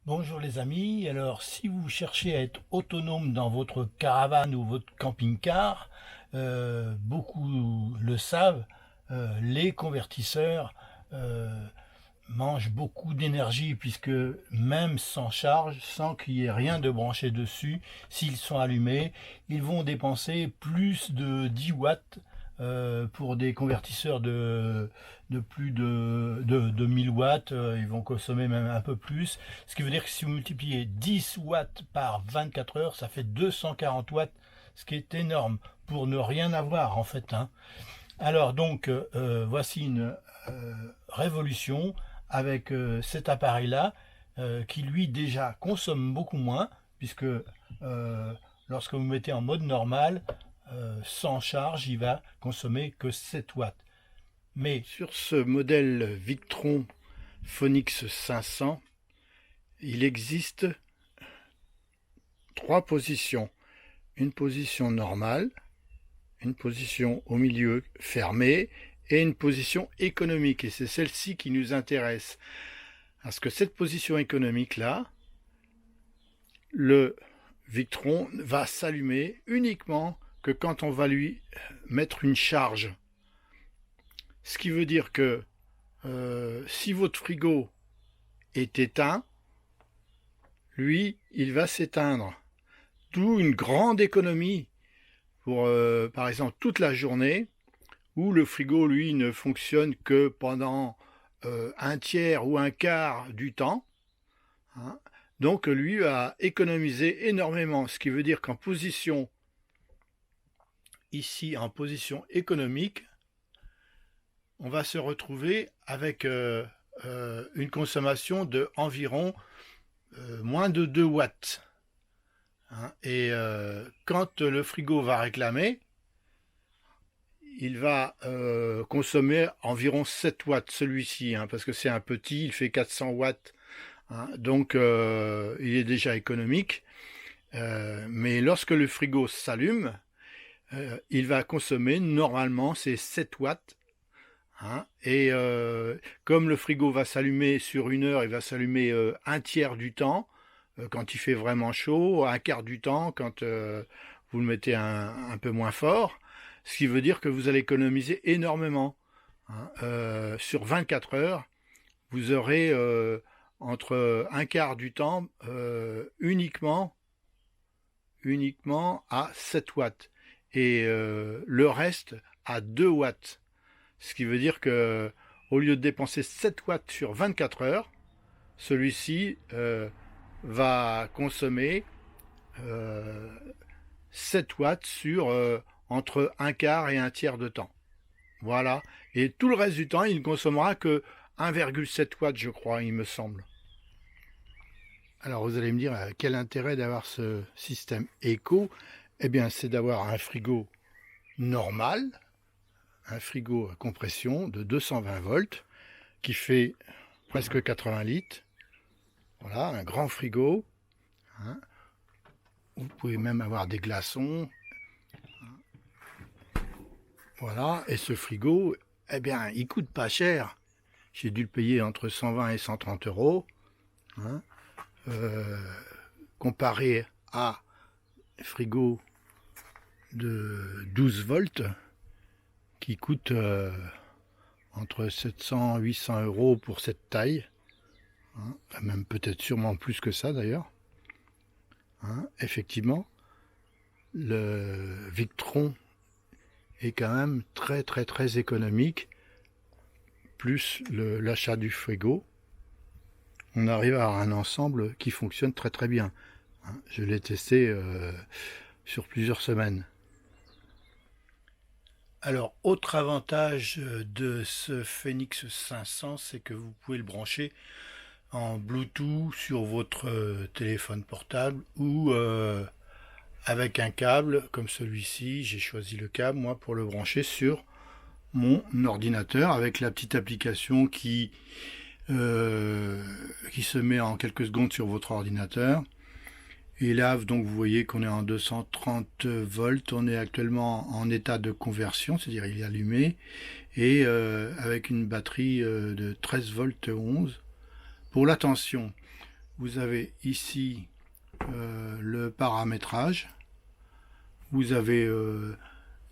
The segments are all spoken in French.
Bonjour les amis, alors si vous cherchez à être autonome dans votre caravane ou votre camping-car, beaucoup le savent, les convertisseurs euh, mangent beaucoup d'énergie puisque même sans charge, sans qu'il y ait rien de branché dessus, s'ils sont allumés, ils vont dépenser plus de 10 watts pour des convertisseurs de plus de 1000 watts, ils vont consommer même un peu plus. Ce qui veut dire que si vous multipliez 10 watts par 24 heures, ça fait 240 watts, ce qui est énorme pour ne rien avoir en fait, hein. Alors donc, voici une révolution avec cet appareil-là qui lui déjà consomme beaucoup moins puisque lorsque vous mettez en mode normal, sans charge, il va consommer que 7 watts. Mais sur ce modèle Victron Phonix 500, il existe trois positions. Une position normale, une position au milieu fermée et une position économique. Et c'est celle-ci qui nous intéresse. Parce que cette position économique-là, le Victron va s'allumer uniquement que quand on va lui mettre une charge. Ce qui veut dire que si votre frigo est éteint, lui, il va s'éteindre. D'où une grande économie pour, par exemple, toute la journée, où le frigo, lui, ne fonctionne que pendant un tiers ou un quart du temps, hein. Donc, lui va économiser énormément, ce qui veut dire qu'en position, ici, en position économique, on va se retrouver avec une consommation de environ moins de 2 watts, hein. Et quand le frigo va réclamer, il va consommer environ 7 watts celui-ci, hein, parce que c'est un petit, il fait 400 watts, hein, donc il est déjà économique. Mais lorsque le frigo s'allume, il va consommer normalement ces 7 watts, hein, et comme le frigo va s'allumer sur une heure, il va s'allumer un tiers du temps quand il fait vraiment chaud, un quart du temps quand vous le mettez un peu moins fort, ce qui veut dire que vous allez économiser énormément, hein. Sur 24 heures, vous aurez entre un quart du temps uniquement à 7 watts et le reste à 2 watts. Ce qui veut dire que au lieu de dépenser 7 watts sur 24 heures, celui-ci va consommer euh, 7 watts sur entre un quart et un tiers de temps. Voilà. Et tout le reste du temps, il ne consommera que 1,7 watts, je crois, il me semble. Alors vous allez me dire, quel intérêt d'avoir ce système éco? Eh bien, c'est d'avoir un frigo normal, un frigo à compression de 220 volts, qui fait presque 80 litres. Voilà, un grand frigo, hein. Vous pouvez même avoir des glaçons. Voilà, et ce frigo, eh bien, il coûte pas cher. J'ai dû le payer entre 120 et 130 euros, hein. Euh, Comparé à un frigo de 12 volts qui coûte entre 700 et 800 euros pour cette taille, hein, même peut-être sûrement plus que ça d'ailleurs, hein. Effectivement, le Victron est quand même très très très économique, plus l'achat du frigo, on arrive à avoir un ensemble qui fonctionne très très bien, hein. Je l'ai testé sur plusieurs semaines. Alors, autre avantage de ce Phoenix 500, c'est que vous pouvez le brancher en Bluetooth sur votre téléphone portable ou avec un câble comme celui-ci. J'ai choisi le câble, moi, pour le brancher sur mon ordinateur avec la petite application qui se met en quelques secondes sur votre ordinateur. Et là, donc vous voyez qu'on est en 230 volts, on est actuellement en état de conversion, c'est-à-dire il est allumé, et avec une batterie de 13 volts 11. Pour la tension, vous avez ici le paramétrage. Vous avez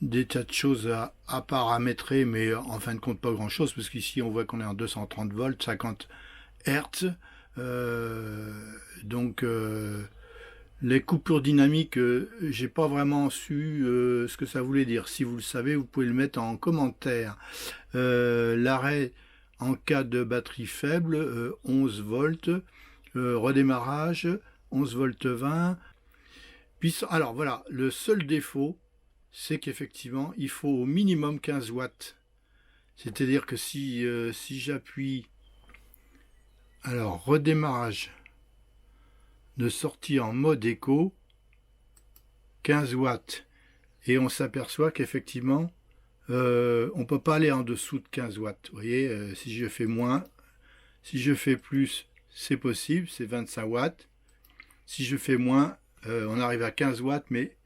des tas de choses à paramétrer, mais en fin de compte pas grand chose, parce qu'ici on voit qu'on est en 230 volts, 50 Hz. Donc les coupures dynamiques, j'ai pas vraiment su ce que ça voulait dire. Si vous le savez, vous pouvez le mettre en commentaire. L'arrêt en cas de batterie faible, 11 volts. Redémarrage, 11 volts 20. Alors voilà, le seul défaut, c'est qu'effectivement, il faut au minimum 15 watts. C'est-à-dire que si j'appuie, alors redémarrage de sortie en mode éco, 15 watts. Et on s'aperçoit qu'effectivement, on ne peut pas aller en dessous de 15 watts. Vous voyez, si je fais moins, si je fais plus, c'est possible, c'est 25 watts. Si je fais moins, on arrive à 15 watts, mais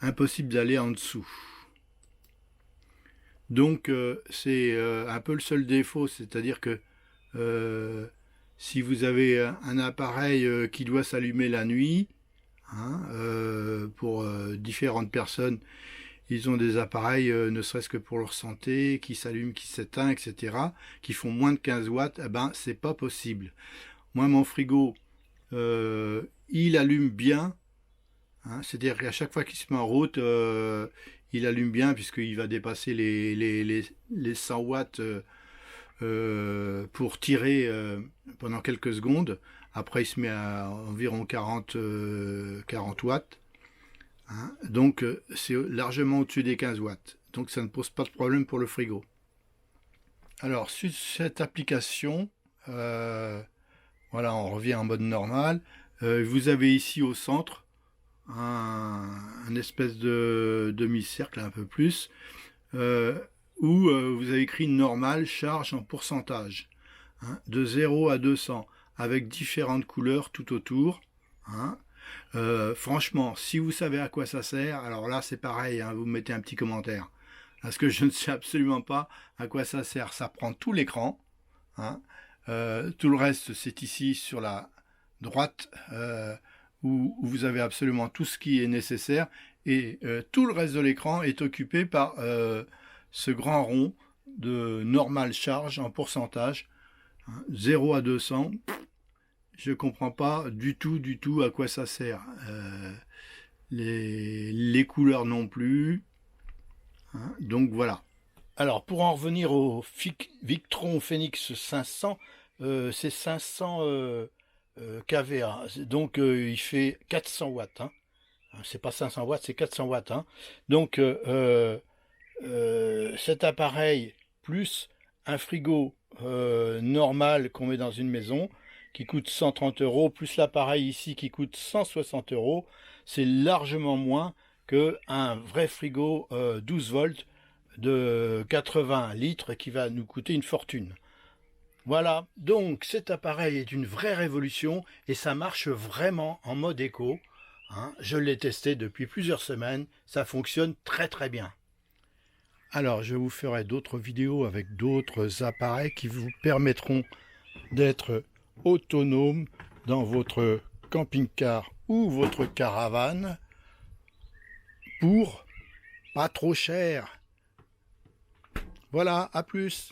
impossible d'aller en dessous. Donc c'est un peu le seul défaut, c'est-à-dire que si vous avez un appareil qui doit s'allumer la nuit, hein, pour différentes personnes, ils ont des appareils, ne serait-ce que pour leur santé, qui s'allument, qui s'éteignent, etc., qui font moins de 15 watts, eh ben c'est pas possible. Moi, mon frigo, il allume bien, hein, c'est-à-dire qu'à chaque fois qu'il se met en route, il allume bien, puisqu'il va dépasser les 100 watts pour tirer pendant quelques secondes. Après, il se met à environ 40 watts. Hein, donc, c'est largement au-dessus des 15 watts. Donc, ça ne pose pas de problème pour le frigo. Alors, sur cette application, voilà, on revient en mode normal. Vous avez ici au centre un espèce de demi-cercle, un peu plus, où vous avez écrit normal charge en pourcentage, hein, de 0 à 200, avec différentes couleurs tout autour. Hein. Franchement, si vous savez à quoi ça sert, alors là c'est pareil, hein, vous mettez un petit commentaire. Parce que je ne sais absolument pas à quoi ça sert. Ça prend tout l'écran. Hein. Tout le reste, c'est ici sur la droite, où vous avez absolument tout ce qui est nécessaire. Et tout le reste de l'écran est occupé par ce grand rond de normal charge en pourcentage. Hein, 0 à 200. Je ne comprends pas du tout à quoi ça sert. Les couleurs non plus. Hein, donc voilà. Alors pour en revenir au Victron Phoenix 500, c'est 500 kVA. Donc il fait 400 watts. Hein. C'est pas 500 watts, c'est 400 watts. Hein. Donc cet appareil plus un frigo normal qu'on met dans une maison, qui coûte 130 €, plus l'appareil ici qui coûte 160 €, c'est largement moins qu'un vrai frigo 12 volts de 80 litres qui va nous coûter une fortune. Voilà, donc cet appareil est une vraie révolution et ça marche vraiment en mode éco. Hein, je l'ai testé depuis plusieurs semaines, ça fonctionne très très bien. Alors je vous ferai d'autres vidéos avec d'autres appareils qui vous permettront d'être autonome dans votre camping-car ou votre caravane pour pas trop cher. Voilà, à plus.